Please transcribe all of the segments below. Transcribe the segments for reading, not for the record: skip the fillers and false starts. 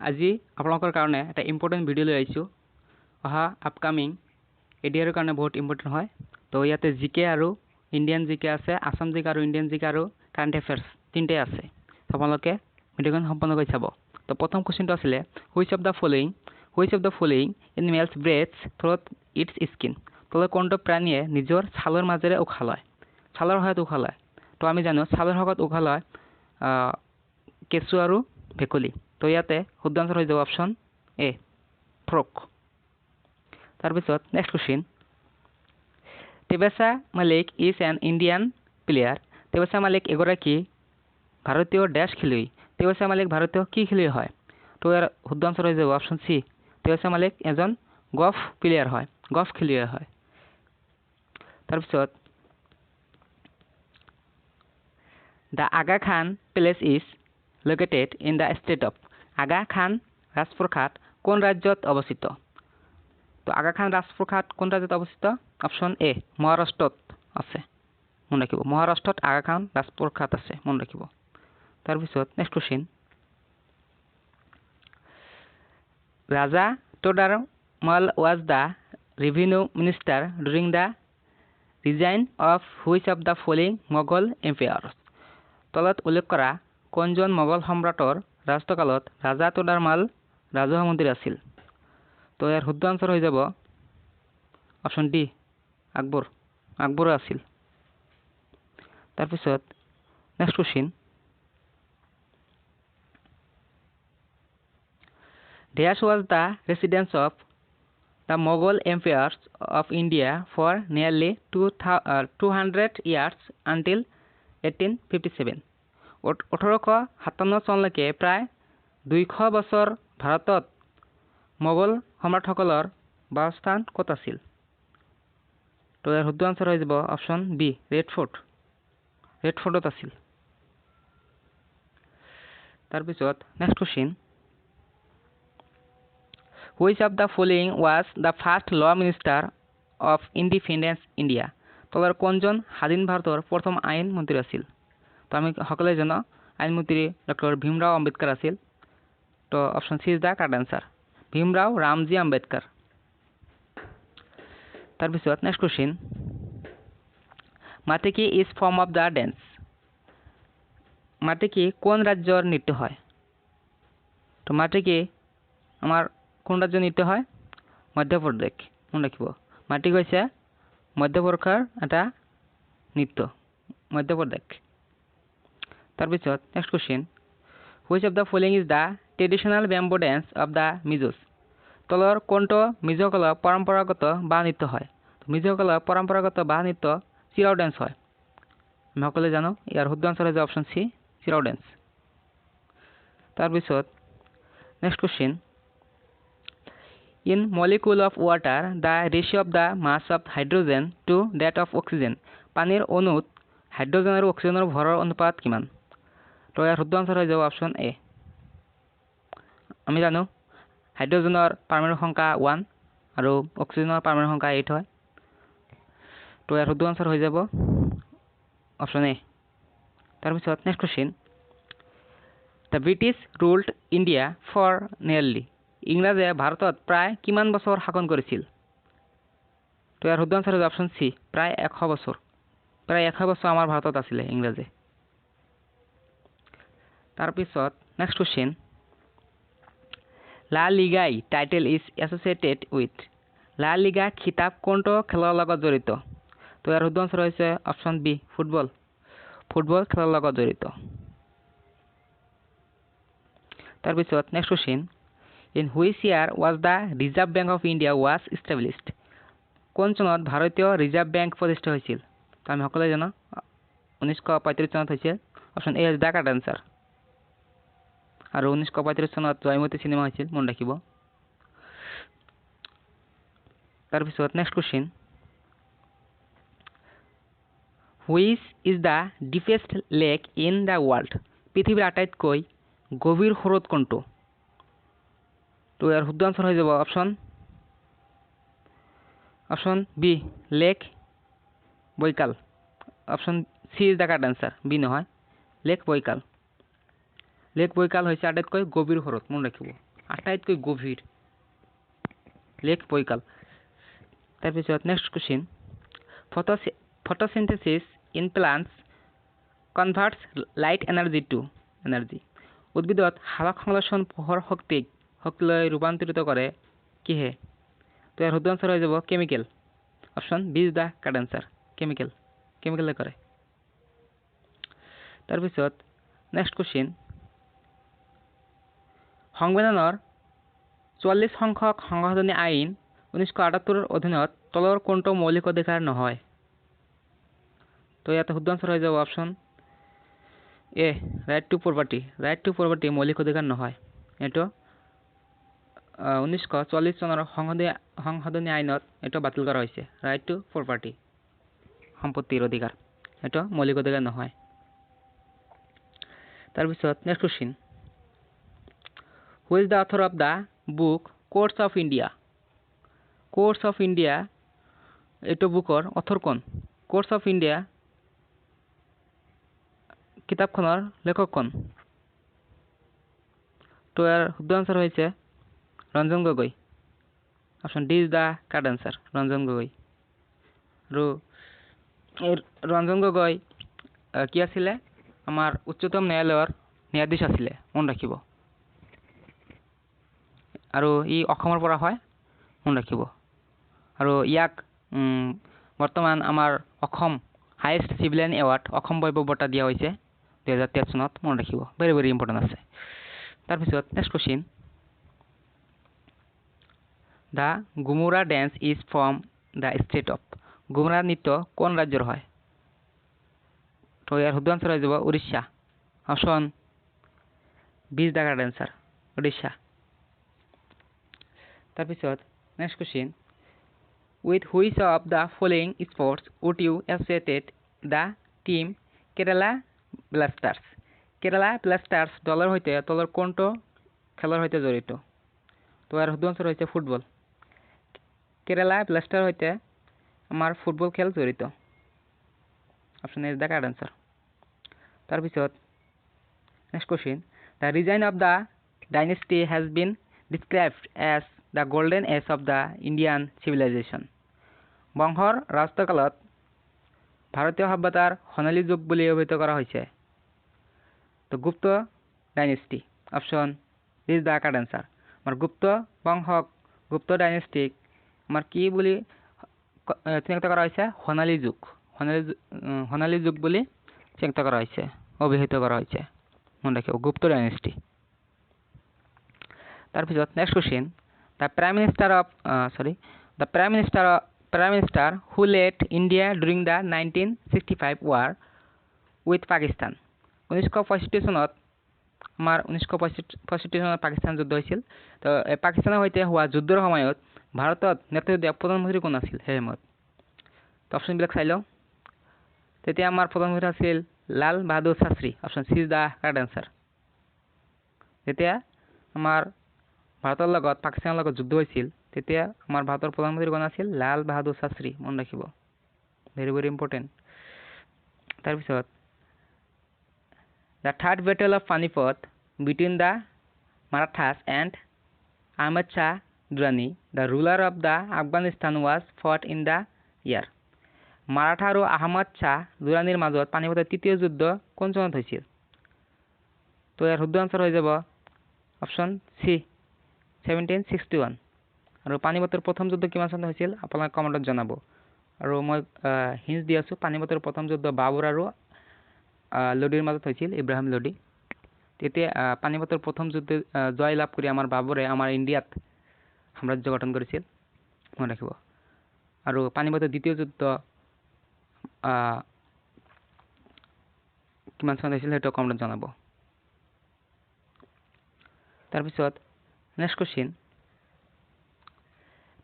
আজি আপোনালোকৰ কাৰণে এটা ইম্পৰ্টেণ্ট ভিডিঅ' লৈ আহিছোঁ অহা আপকামিং এডিআৰৰ কাৰণে বহুত ইম্পৰ্টেণ্ট হয় তো ইয়াতে জিকে আৰু ইণ্ডিয়ান জিকে আছে আসাম জিকে আৰু ইণ্ডিয়ান জিকে আৰু কাৰেণ্ট এফেয়াৰ্ছ তিনিটাই আছে আপোনালোকে ভিডিঅ'খন সম্পূৰ্ণকৈ চাব তো প্ৰথম কোৱেশ্চনটো আছিলে which of the following animals breathes through its skin তলে কোনটো প্ৰাণীয়ে নিজৰ ছালৰ মাজেৰে উশাহ লয় ছালৰ সহায়ত উশাহ লয় তো আমি জানো ছালৰ সহায়ত উশাহ লয় কেঁচু আৰু ভেকুলী তো ইয়াতে শুদ্ধ আনসাৰ হৈ যাব অপশ্যন এ ফ্ৰক তাৰপিছত নেক্সট কুৱেশ্যন তেবাছা মালিক ইজ এন ইণ্ডিয়ান প্লেয়াৰ তেবাছা মালিক এগৰাকী ভাৰতীয় ডেছ খেলুৱৈ তেবাছা মালিক ভাৰতীয় কি খেলুৱৈ হয় তো ইয়াৰ শুদ্ধ আনসাৰ হৈ যাব অপশ্যন চি তেবাছা মালিক এজন গল্ফ প্লেয়াৰ হয় গল্ফ খেলুৱৈ হয় তাৰপিছত the Aga Khan palace is located in the state of Aga Khan ৰাজপ্ৰসাদ কোন ৰাজ্যত অৱস্থিত তো আগা খান ৰাজপ্ৰসাদ কোন ৰাজ্যত অৱস্থিত অপশ্যন এ মহাৰাষ্ট্ৰত আছে মন ৰাখিব মহাৰাষ্ট্ৰত আগা খান ৰাজপ্ৰসাদ আছে মন ৰাখিব তাৰপিছত next question Raja Todarmal was the revenue minister during the reign of which of the following Mughal empire তলত উল্লেখ কৰা কোনজন মোগল সম্ৰাটৰ ৰাজত্বকালত ৰাজা তোডাৰমাল ৰাজহুৱা মন্ত্ৰী আছিল তো ইয়াৰ শুদ্ধ আনসাৰ হৈ যাব অপশ্যন ডি আকবৰ আছিল তাৰপিছত next question dash was the residence of the Mughal empires of India for nearly 200 years until 1857 1857 চনলৈকে প্ৰায় 200 বছৰ ভাৰতত মোগল সম্ৰাটসকলৰ বাসস্থান ক'ত আছিল তো ইয়াৰ শুদ্ধ আনসাৰ হৈ যাব অপশ্যন বি ৰেড ফৰ্টত আছিল তাৰপিছত next question which of the following was the first law minister of independence India তলৰ কোনজন স্বাধীন ভাৰতৰ প্ৰথম আইন মন্ত্ৰী আছিল তো আমি সকলোৱে জানো আইন মন্ত্ৰী ডক্টৰ ভীমৰাও আম্বেদকাৰ আছিল তো option C is the correct answer Bhimrao Ramji Ambedkar তাৰপিছত next question Matki is form of the dance Matki কোন ৰাজ্যৰ নৃত্য হয় তো মাটিকি আমাৰ কোন ৰাজ্যৰ নৃত্য হয় মধ্যপ্ৰদেশ মন ৰাখিব মাটিকি হৈছে মধ্যপ্ৰদেশৰ এটা নৃত্য মধ্যপ্ৰদেশ তাৰপিছত next question which of the following is the traditional bamboo dance of the Mizos তলৰ কোনটো মিজোসকলৰ পৰম্পৰাগত বাঁহ নৃত্য হয় মিজোসকলৰ পৰম্পৰাগত বাঁহ নৃত্য চিৰাও ডেন্স হয় আমি সকলোৱে জানো ইয়াৰ শুদ্ধ আনসাৰ হৈ যাব অপশ্যন চি চিৰাও ডেন্স তাৰপিছত next question in molecule of water the ratio' of the mass of hydrogen to that of oxygen পানীৰ অণুত হাইড্ৰজেন আৰু অক্সিজেনৰ ভৰৰ অনুপাত কিমান তো ইয়াৰ শুদ্ধ আনসাৰ হৈ যাব অপশ্যন এ আমি জানো হাইড্ৰজেনৰ পাৰমাণৱিক সংখ্যা 1 আৰু অক্সিজেনৰ পাৰমাণৱিক সংখ্যা 8 হয় তো ইয়াৰ শুদ্ধ আনসাৰ হৈ যাব অপশ্যন এ তাৰপিছত next question the British ruled India for nearly ইংৰাজে ভাৰতত প্ৰায় কিমান বছৰ শাসন কৰিছিল তো ইয়াৰ শুদ্ধ আনসাৰ হৈ যাব অপশ্যন চি প্ৰায় 100 বছৰ আমাৰ ভাৰতত আছিলে ইংৰাজে তাৰপিছত নেক্সট কুৱেশ্যন লা লিগাই টাইটেল ইজ এছ'চিয়েটেড উইথ লা লিগা খিতাপ কোনটো খেলৰ লগত জড়িত তো ইয়াৰ শুদ্ধ আনসাৰ হৈছে অপশ্যন বি ফুটবল খেলৰ লগত জড়িত তাৰপিছত next question in which year was the Reserve Bank of India was established কোন চনত ভাৰতীয় ৰিজাৰ্ভ বেংক প্ৰতিষ্ঠা হৈছিল তো আমি সকলোৱে জানো 1935 চনত হৈছিল option A is the correct answer আৰু 1935 চনত জয়মতী চিনেমা হৈছিল মন ৰাখিব তাৰপিছত next question which is the deepest lake in the world পৃথিৱীৰ আটাইতকৈ গভীৰ হ্ৰদ কোনটো তো ইয়াৰ শুদ্ধ আনসাৰ হৈ যাব option B lake Baikal option C is the correct answer B নহয় লেক বৈকাল হৈছে আটাইতকৈ গভীৰ হ্ৰদ মন ৰাখিব আটাইতকৈ গভীৰ লেক বৈকাল। তাৰপিছত next question, photosynthesis in plants converts light energy to energy. উদ্ভিদত সালোক সংশ্লেষণ পোহৰ শক্তিলৈ ৰূপান্তৰিত কৰে কিহে? তো ইয়াৰ শুদ্ধ আনসাৰ হৈ যাব chemical. Option B is the correct answer, কেমিকেলে কৰে। তাৰপিছত নেক্সট কুৱেশ্যন, সংবিধানৰ 44 সংখ্যক সংশোধনী আইন 1978 অধীনত তলৰ কোনটো মৌলিক অধিকাৰ নহয়? তো ইয়াতে শুদ্ধ আনসাৰ হৈ যাব option A, right to property মৌলিক অধিকাৰ নহয়। এইটো 1944 চনৰ সংশোধনী আইনত এইটো বাতিল কৰা হৈছে। ৰাইট টু প্ৰপাৰ্টি, সম্পত্তিৰ অধিকাৰ, এইটো মৌলিক অধিকাৰ নহয়। তাৰপিছত next question, who is the author of the book courts of India? Courts of India এইটো বুকৰ অথৰ কোন? কোৰ্টছ অফ ইণ্ডিয়া কিতাপখনৰ লেখক কোন? তো ইয়াৰ শুদ্ধ আনসাৰ হৈছে Ranjan Gogoi. Option D is the correct answer, Ranjan Gogoi. আৰু ৰঞ্জন গগৈ কি আছিলে? আমাৰ উচ্চতম ন্যায়ালয়ৰ ন্যায়াধীশ আছিলে, মন ৰাখিব। আৰু ই অসমৰ পৰা হয়, মন ৰাখিব। আৰু ইয়াক বৰ্তমান আমাৰ Asom highest civilian award Asom Baibhav বঁটা দিয়া হৈছে 2013 চনত, মন ৰাখিব। ভেৰি ভেৰি ইম্পৰ্টেণ্ট আছে। তাৰপিছত next question, the Ghumura dance is from the state of? Ghumura নৃত্য কোন ৰাজ্যৰ হয়? তো ইয়াৰ শুদ্ধ আনসাৰ হৈ যাব Orissa. Option B is the correct answer, Orissa. তাৰপিছত next question, with which of the following sports would you associated the team Kerala Blasters? Kerala Blasters দলৰ সৈতে তলৰ কোনটো খেলৰ সৈতে জড়িত? তো ইয়াৰ শুদ্ধ আনসাৰ হৈছে ফুটবল। কেৰালা ব্লাষ্টাৰৰ সৈতে আমাৰ ফুটবল খেল জড়িত। Option A is the correct answer. তাৰপিছত next question, the reign of the dynasty has been described as the golden age of the Indian civilisation. বংশৰ ৰাজত্বকালত ভাৰতীয় সভ্যতাৰ সোণালী যুগ বুলি অভিহিত কৰা হৈছে। তো Gupta dynasty, option is the correct answer. আমাৰ গুপ্ত বংশক, গুপ্ত ডাইনেষ্টিক আমাৰ কি বুলি চিনাক্ত কৰা হৈছে? সোণালী যুগ বুলি চিনাক্ত কৰা হৈছে, অভিহিত কৰা হৈছে, মন ৰাখিব, গুপ্ত ডাইনেষ্টি। তাৰপিছত next question, the prime minister who led India during the 1965 war with Pakistan? 1965 চনত আমাৰ 1965 চনত পাকিস্তান যুদ্ধ হৈছিল। তো পাকিস্তানৰ সৈতে হোৱা যুদ্ধৰ সময়ত ভাৰতত নেতৃত্ব দিয়া প্ৰধানমন্ত্ৰী কোন আছিল সেই সময়ত? তো অপশ্যনবিলাক চাই লওঁ। তেতিয়া আমাৰ প্ৰধানমন্ত্ৰী আছিল Lal Bahadur Shastri. Option C is the correct answer. যেতিয়া আমাৰ ভাৰতৰ লগত পাকিস্তানৰ লগত যুদ্ধ হৈছিল, তেতিয়া আমাৰ ভাৰতৰ প্ৰধানমন্ত্ৰী কোন আছিল? লাল বাহাদুৰ শাস্ত্ৰী, মন ৰাখিব, ভেৰি ভেৰি ইম্পৰ্টেণ্ট। তাৰপিছত the third battle of Panipat between the Marathas and Ahmed Shah Durrani the ruler of the Afghanistan was fought in the year? Maratha আৰু আহমদ শ্বাহ দুৰাণীৰ মাজত পানিপটৰ তৃতীয় যুদ্ধ কোন চনত হৈছিল? তো ইয়াৰ শুদ্ধ আনসাৰ হৈ যাব অপশ্যন চি, 1761। আৰু পানিপটৰ প্ৰথম যুদ্ধ কিমান চনত হৈছিল আপোনালোকে কমেণ্টত জনাব। আৰু মই হিণ্টছ দি আছোঁ, পানিপটৰ প্ৰথম যুদ্ধ বাবৰ আৰু লোডীৰ মাজত হৈছিল, ইব্ৰাহিম লোডী। তেতিয়া পানিপটৰ প্ৰথম যুদ্ধ জয় লাভ কৰি আমাৰ বাবৰে আমাৰ ইণ্ডিয়াত সাম্ৰাজ্য গঠন কৰিছিল, মনত ৰাখিব। আৰু পানিপটৰ দ্বিতীয় যুদ্ধ কিমান চনত হৈছিল সেইটো কমেণ্টত জনাব। তাৰপিছত next question,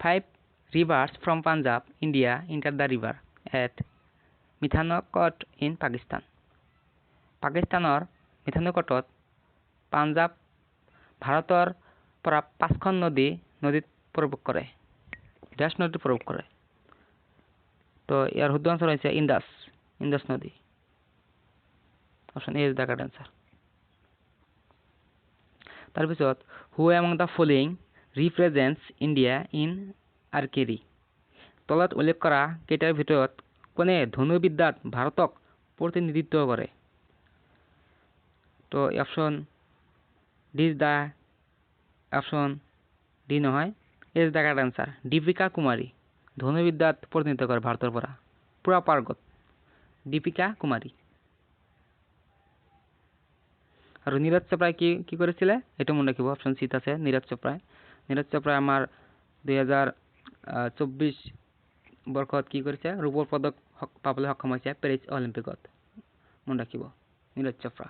5 rivers from Punjab, India enter the river at Mithankot in Pakistan? পাকিস্তানৰ মিথানকটত পাঞ্জাৱ ভাৰতৰ পৰা 5খন নদীত প্ৰৱেশ কৰে, ডেছ নদীত প্ৰৱেশ কৰে। তো ইয়াৰ শুদ্ধ আনসাৰ হৈছে ইণ্ডাছ নদী। Option A is the correct answer. তাৰপিছত who among the following represents India in archery তলত উল্লেখ কৰা কেইটাৰ ভিতৰত কোনে ধনুৰ্বিদ্যাত ভাৰতক প্ৰতিনিধিত্ব কৰে তো option D is the option D নহয় is the correct answer Deepika Kumari ধনুৰ্বিদ্যাত প্ৰতিনিধিত্ব কৰে ভাৰতৰ পৰা পুৰা পাৰ্গত দীপিকা কুমাৰী আৰু নীৰজ চোপ্ৰাই কি কৰিছিলে এইটো মনে ৰাখিব অপশ্যন চিত আছে নীৰজ চোপ্ৰাই আমাৰ 2024 বৰ্ষত কি কৰিছে ৰূপৰ পদক পাবলৈ সক্ষম হৈছে পেৰিছ অলিম্পিকত মনে ৰাখিব নীৰজ চোপ্ৰা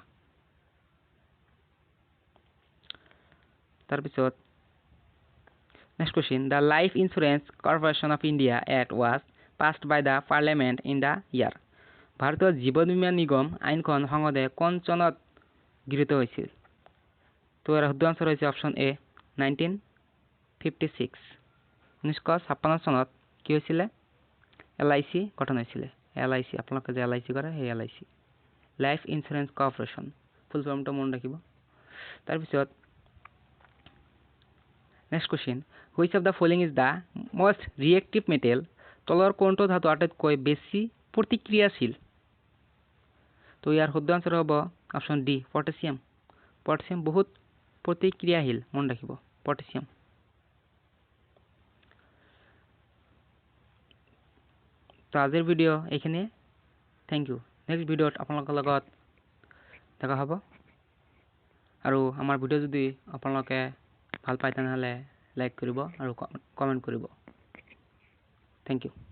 তাৰপিছত next question the life insurance corporation of India act was passed by the parliament in the year ভাৰতীয় জীৱন বীমা নিগম আইনখন সংসদে কোন চনত গৃহীত হৈছিল তো ইয়াৰ শুদ্ধ আনসাৰ হৈছে অপশ্যন এ 1956 1956 চনত কি হৈছিলে LIC গঠন হৈছিলে LIC আপোনালোকে যে LIC কৰে সেই LIC লাইফ ইন্সুৰেন্স কৰ্পোৰেশ্যন ফুল ফৰ্মটো মনে ৰাখিব তাৰপিছত next question which of the following is the most reactive metal তলৰ কোনটো ধাতু আটাইতকৈ বেছি প্ৰতিক্ৰিয়াশীল তো ইয়াৰ শুদ্ধ আনসাৰ হ'ব অপশ্যন ডি পটাছিয়াম বহুত প্ৰতিক্ৰিয়াশীল মনে ৰাখিব পটাছিয়াম তো আজিৰ ভিডিঅ' এইখিনিয়ে থেংক ইউ নেক্সট ভিডিঅ'ত আপোনালোকৰ লগত দেখা হ'ব আৰু আমাৰ ভিডিঅ' যদি আপোনালোকে ভাল পায় তেনেহ'লে লাইক কৰিব আৰু কমেণ্ট কৰিব থেংক ইউ